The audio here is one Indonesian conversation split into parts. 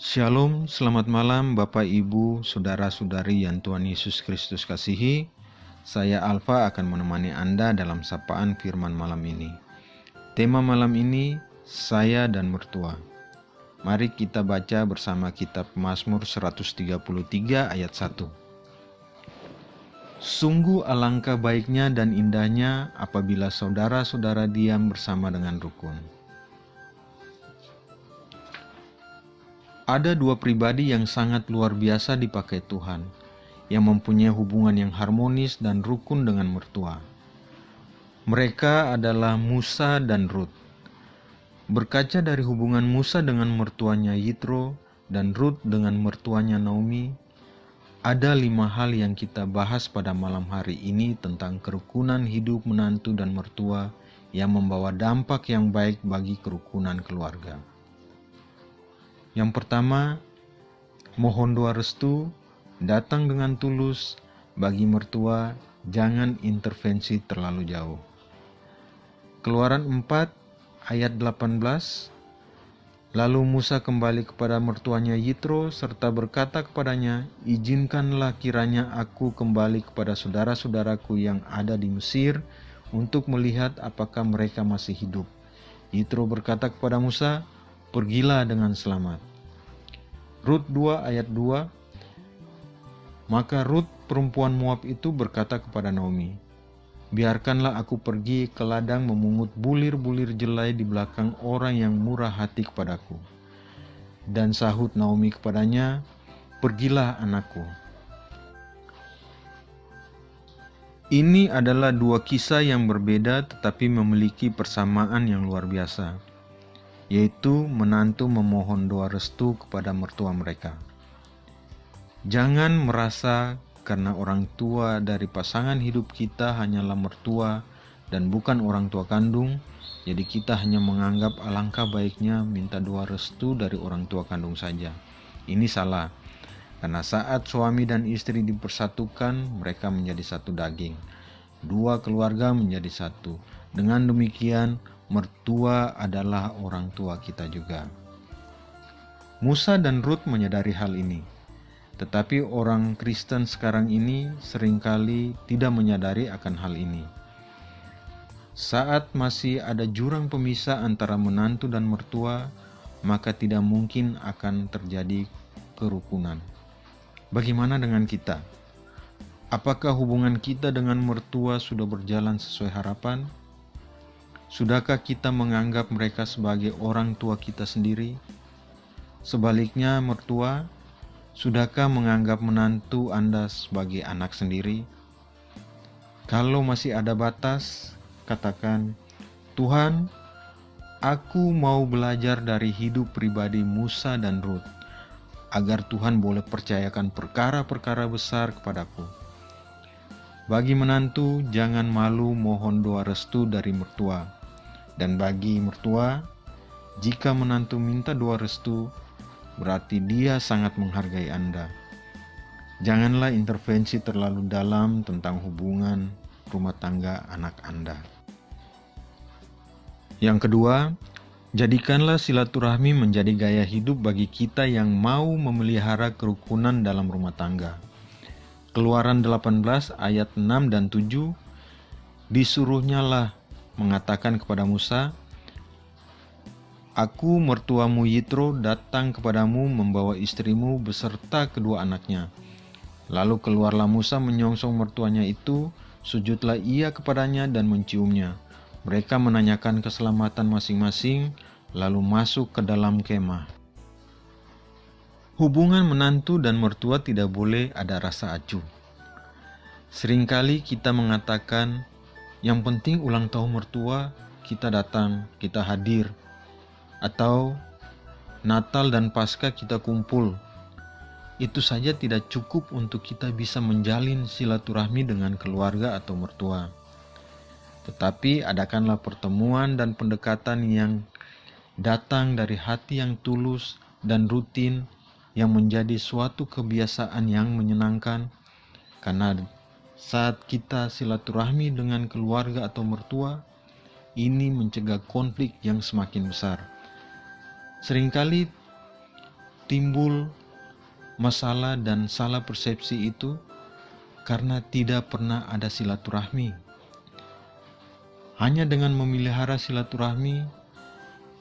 Shalom, selamat malam Bapak Ibu, Saudara-saudari yang Tuhan Yesus Kristus kasihi. Saya Alfa akan menemani Anda dalam sapaan firman malam ini. Tema malam ini, saya dan mertua. Mari kita baca bersama kitab Mazmur 133 ayat 1. Sungguh alangkah baiknya dan indahnya apabila saudara-saudara diam bersama dengan rukun. Ada dua pribadi yang sangat luar biasa dipakai Tuhan, yang mempunyai hubungan yang harmonis dan rukun dengan mertua. Mereka adalah Musa dan Rut. Berkaca dari hubungan Musa dengan mertuanya Yitro dan Rut dengan mertuanya Naomi, ada 5 hal yang kita bahas pada malam hari ini tentang kerukunan hidup menantu dan mertua yang membawa dampak yang baik bagi kerukunan keluarga. Yang pertama, mohon doa restu, datang dengan tulus, bagi mertua, jangan intervensi terlalu jauh. Keluaran 4 ayat 18, lalu Musa kembali kepada mertuanya Yitro serta berkata kepadanya, izinkanlah kiranya aku kembali kepada saudara-saudaraku yang ada di Mesir untuk melihat apakah mereka masih hidup. Yitro berkata kepada Musa, pergilah dengan selamat. Rut 2 ayat 2, maka Rut perempuan Moab itu berkata kepada Naomi, biarkanlah aku pergi ke ladang memungut bulir-bulir jelai di belakang orang yang murah hati kepadaku. Dan sahut Naomi kepadanya, pergilah anakku. Ini adalah dua kisah yang berbeda tetapi memiliki persamaan yang luar biasa, yaitu menantu memohon doa restu kepada mertua mereka. Jangan merasa karena orang tua dari pasangan hidup kita hanyalah mertua dan bukan orang tua kandung, jadi kita hanya menganggap alangkah baiknya minta doa restu dari orang tua kandung saja. Ini salah, karena saat suami dan istri dipersatukan, mereka menjadi satu daging. Dua keluarga menjadi satu. Dengan demikian, mertua adalah orang tua kita juga. Musa dan Rut menyadari hal ini, tetapi orang Kristen sekarang ini seringkali tidak menyadari akan hal ini. Saat masih ada jurang pemisah antara menantu dan mertua, maka tidak mungkin akan terjadi kerukunan. Bagaimana dengan kita? Apakah hubungan kita dengan mertua sudah berjalan sesuai harapan? Sudahkah kita menganggap mereka sebagai orang tua kita sendiri? Sebaliknya, mertua, sudahkah menganggap menantu Anda sebagai anak sendiri? Kalau masih ada batas, katakan, Tuhan, aku mau belajar dari hidup pribadi Musa dan Rut, agar Tuhan boleh percayakan perkara-perkara besar kepadaku. Bagi menantu, jangan malu mohon doa restu dari mertua. Dan bagi mertua, jika menantu minta doa restu, berarti dia sangat menghargai Anda. Janganlah intervensi terlalu dalam tentang hubungan rumah tangga anak Anda. Yang kedua, jadikanlah silaturahmi menjadi gaya hidup bagi kita yang mau memelihara kerukunan dalam rumah tangga. Keluaran 18 ayat 6 dan 7, disuruhnyalah mengatakan kepada Musa, aku mertuamu Yitro datang kepadamu membawa istrimu beserta kedua anaknya. Lalu keluarlah Musa menyongsong mertuanya itu, sujudlah ia kepadanya dan menciumnya. Mereka menanyakan keselamatan masing-masing, lalu masuk ke dalam kemah. Hubungan menantu dan mertua tidak boleh ada rasa acuh. Seringkali kita mengatakan, yang penting ulang tahun mertua, kita datang, kita hadir. Atau Natal dan Paskah kita kumpul. Itu saja tidak cukup untuk kita bisa menjalin silaturahmi dengan keluarga atau mertua. Tetapi adakanlah pertemuan dan pendekatan yang datang dari hati yang tulus dan rutin, yang menjadi suatu kebiasaan yang menyenangkan, karena saat kita silaturahmi dengan keluarga atau mertua, ini mencegah konflik yang semakin besar. Seringkali timbul masalah dan salah persepsi itu karena tidak pernah ada silaturahmi. Hanya dengan memelihara silaturahmi,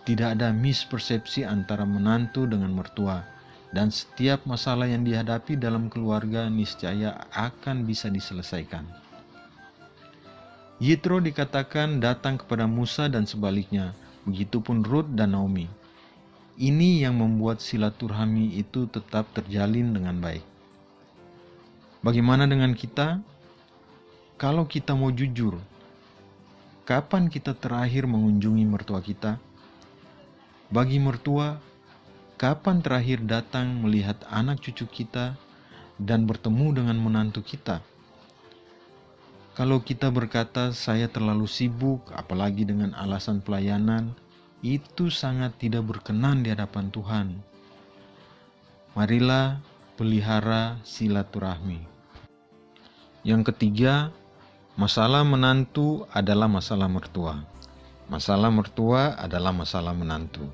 tidak ada mispersepsi antara menantu dengan mertua, dan setiap masalah yang dihadapi dalam keluarga niscaya akan bisa diselesaikan. Yitro dikatakan datang kepada Musa dan sebaliknya, begitupun Ruth dan Naomi. Ini yang membuat silaturahmi itu tetap terjalin dengan baik. Bagaimana dengan kita? Kalau kita mau jujur, kapan kita terakhir mengunjungi mertua kita? Bagi mertua, kapan terakhir datang melihat anak cucu kita dan bertemu dengan menantu kita? Kalau kita berkata, saya terlalu sibuk, apalagi dengan alasan pelayanan, itu sangat tidak berkenan di hadapan Tuhan. Marilah pelihara silaturahmi. Yang ketiga, masalah menantu adalah masalah mertua. Masalah mertua adalah masalah menantu.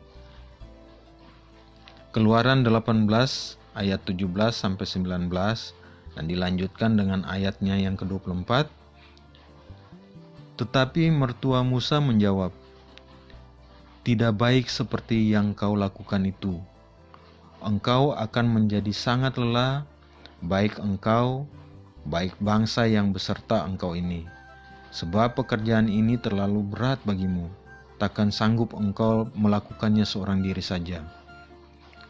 Keluaran 18 ayat 17-19 dan dilanjutkan dengan ayatnya yang ke-24. Tetapi mertua Musa menjawab, "Tidak baik seperti yang kau lakukan itu. Engkau akan menjadi sangat lelah, baik engkau, baik bangsa yang beserta engkau ini. Sebab pekerjaan ini terlalu berat bagimu, takkan sanggup engkau melakukannya seorang diri saja.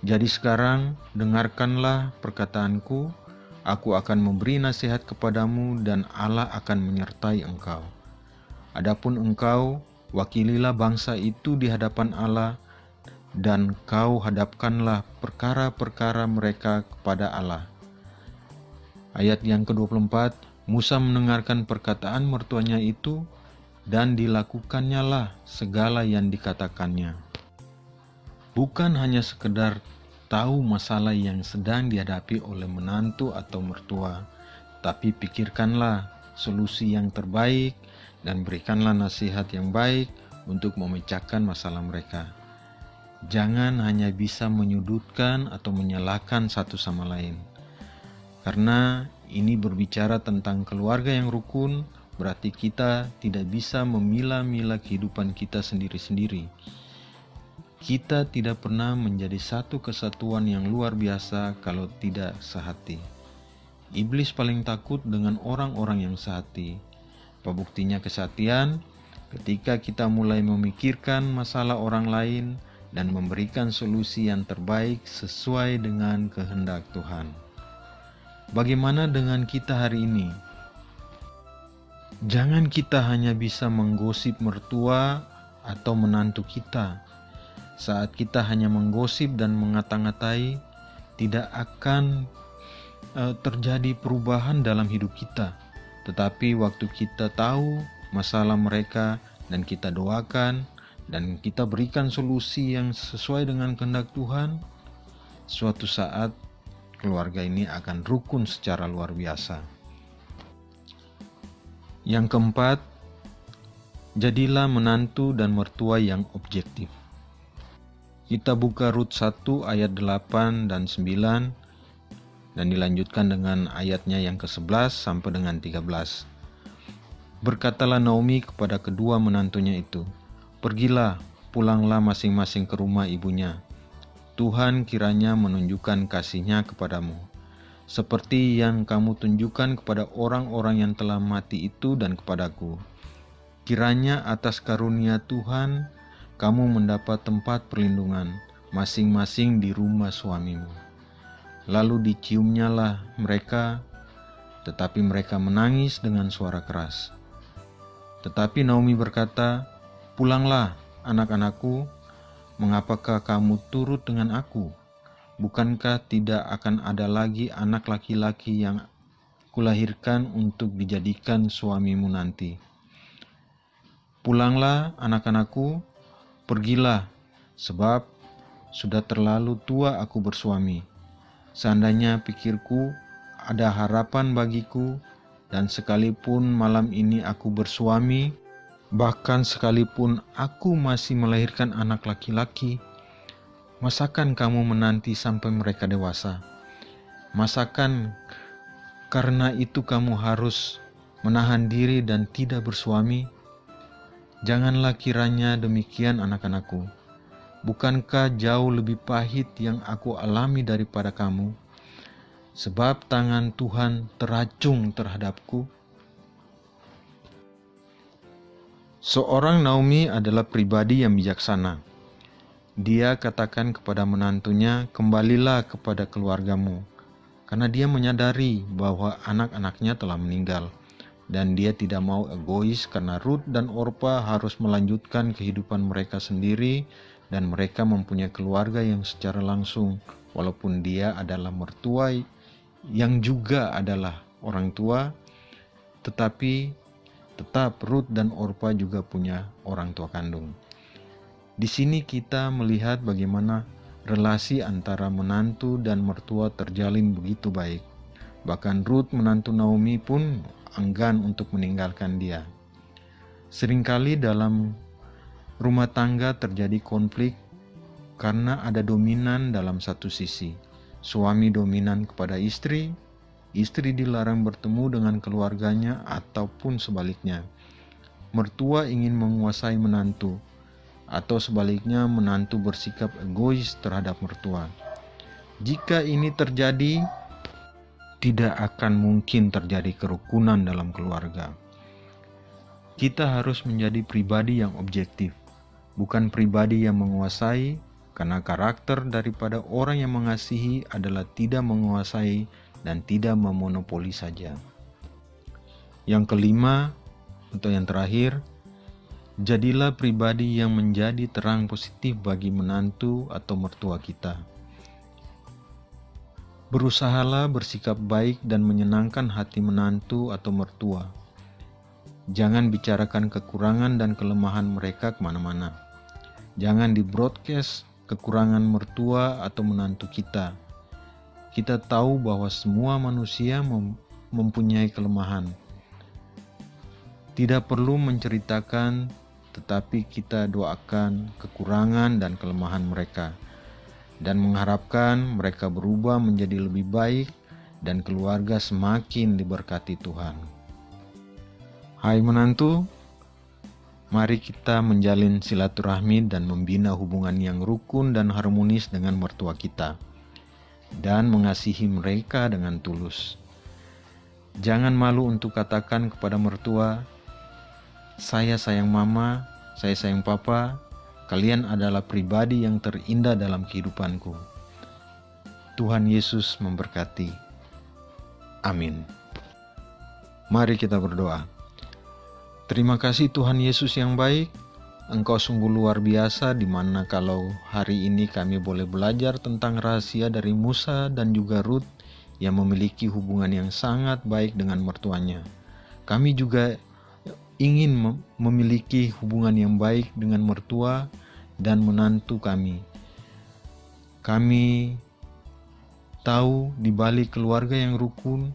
Jadi sekarang dengarkanlah perkataanku, aku akan memberi nasihat kepadamu dan Allah akan menyertai engkau. Adapun engkau, wakililah bangsa itu di hadapan Allah, dan kau hadapkanlah perkara-perkara mereka kepada Allah." Ayat yang ke-24, Musa mendengarkan perkataan mertuanya itu, dan dilakukannya lah segala yang dikatakannya. Bukan hanya sekedar tahu masalah yang sedang dihadapi oleh menantu atau mertua, tapi pikirkanlah solusi yang terbaik dan berikanlah nasihat yang baik untuk memecahkan masalah mereka. Jangan hanya bisa menyudutkan atau menyalahkan satu sama lain. Karena ini berbicara tentang keluarga yang rukun, berarti kita tidak bisa memilah-milah kehidupan kita sendiri-sendiri. Kita tidak pernah menjadi satu kesatuan yang luar biasa kalau tidak sehati. Iblis paling takut dengan orang-orang yang sehati. Pembuktinya kesatian, ketika kita mulai memikirkan masalah orang lain dan memberikan solusi yang terbaik sesuai dengan kehendak Tuhan. Bagaimana dengan kita hari ini? Jangan kita hanya bisa menggosip mertua atau menantu kita. Saat kita hanya menggosip dan mengata-ngatai, tidak akan terjadi perubahan dalam hidup kita. Tetapi waktu kita tahu masalah mereka dan kita doakan dan kita berikan solusi yang sesuai dengan kehendak Tuhan, suatu saat keluarga ini akan rukun secara luar biasa. Yang keempat, jadilah menantu dan mertua yang objektif. Kita buka Rut 1 ayat 8 dan 9 dan dilanjutkan dengan ayatnya yang ke-11 sampai dengan 13. Berkatalah Naomi kepada kedua menantunya itu, "Pergilah, pulanglah masing-masing ke rumah ibunya. Tuhan kiranya menunjukkan kasih-Nya kepadamu, seperti yang kamu tunjukkan kepada orang-orang yang telah mati itu dan kepadaku. Kiranya atas karunia Tuhan, kamu mendapat tempat perlindungan, masing-masing di rumah suamimu." Lalu diciumnyalah mereka, tetapi mereka menangis dengan suara keras. Tetapi Naomi berkata, "Pulanglah, anak-anakku, mengapakah kamu turut dengan aku? Bukankah tidak akan ada lagi anak laki-laki yang kulahirkan untuk dijadikan suamimu nanti? Pulanglah, anak-anakku, pergilah, sebab sudah terlalu tua aku bersuami. Seandainya pikirku ada harapan bagiku, dan sekalipun malam ini aku bersuami, bahkan sekalipun aku masih melahirkan anak laki-laki, Masakan kamu menanti sampai mereka dewasa? Masakan karena itu kamu harus menahan diri dan tidak bersuami? Janganlah kiranya demikian, anak-anakku. Bukankah jauh lebih pahit yang aku alami daripada kamu? Sebab tangan Tuhan teracung terhadapku. Seorang Naomi adalah pribadi yang bijaksana. Dia katakan kepada menantunya, "Kembalilah kepada keluargamu," karena dia menyadari bahwa anak-anaknya telah meninggal. Dan dia tidak mau egois karena Rut dan Orpa harus melanjutkan kehidupan mereka sendiri dan mereka mempunyai keluarga yang secara langsung, walaupun dia adalah mertua yang juga adalah orang tua, tetapi tetap Rut dan Orpa juga punya orang tua kandung. Di sini kita melihat bagaimana relasi antara menantu dan mertua terjalin begitu baik. Bahkan Rut, menantu Naomi, pun enggan untuk meninggalkan dia. Seringkali dalam rumah tangga terjadi konflik karena ada dominan dalam satu sisi. Suami dominan kepada istri, istri dilarang bertemu dengan keluarganya, ataupun sebaliknya. Mertua ingin menguasai menantu, atau sebaliknya menantu bersikap egois terhadap mertua. Jika ini terjadi, tidak akan mungkin terjadi kerukunan dalam keluarga. Kita harus menjadi pribadi yang objektif, bukan pribadi yang menguasai, karena karakter daripada orang yang mengasihi adalah tidak menguasai dan tidak memonopoli saja. Yang kelima, atau yang terakhir, jadilah pribadi yang menjadi terang positif bagi menantu atau mertua kita. Berusahalah bersikap baik dan menyenangkan hati menantu atau mertua. Jangan bicarakan kekurangan dan kelemahan mereka kemana-mana. Jangan di-broadcast kekurangan mertua atau menantu kita. Kita tahu bahwa semua manusia mempunyai kelemahan. Tidak perlu menceritakan, tetapi kita doakan kekurangan dan kelemahan mereka dan mengharapkan mereka berubah menjadi lebih baik dan keluarga semakin diberkati Tuhan. Hai menantu, mari kita menjalin silaturahmi dan membina hubungan yang rukun dan harmonis dengan mertua kita dan mengasihi mereka dengan tulus. Jangan malu untuk katakan kepada mertua, "Saya sayang mama, saya sayang papa, kalian adalah pribadi yang terindah dalam kehidupanku." Tuhan Yesus memberkati. Amin. Mari kita berdoa. Terima kasih Tuhan Yesus yang baik, Engkau sungguh luar biasa, di mana kalau hari ini kami boleh belajar tentang rahasia dari Musa dan juga Rut yang memiliki hubungan yang sangat baik dengan mertuanya. Kami juga ingin memiliki hubungan yang baik dengan mertua dan menantu kami. Kami tahu di balik keluarga yang rukun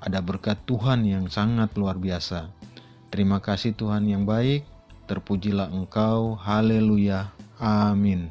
ada berkat Tuhan yang sangat luar biasa. Terima kasih Tuhan yang baik, terpujilah Engkau, haleluya, amin.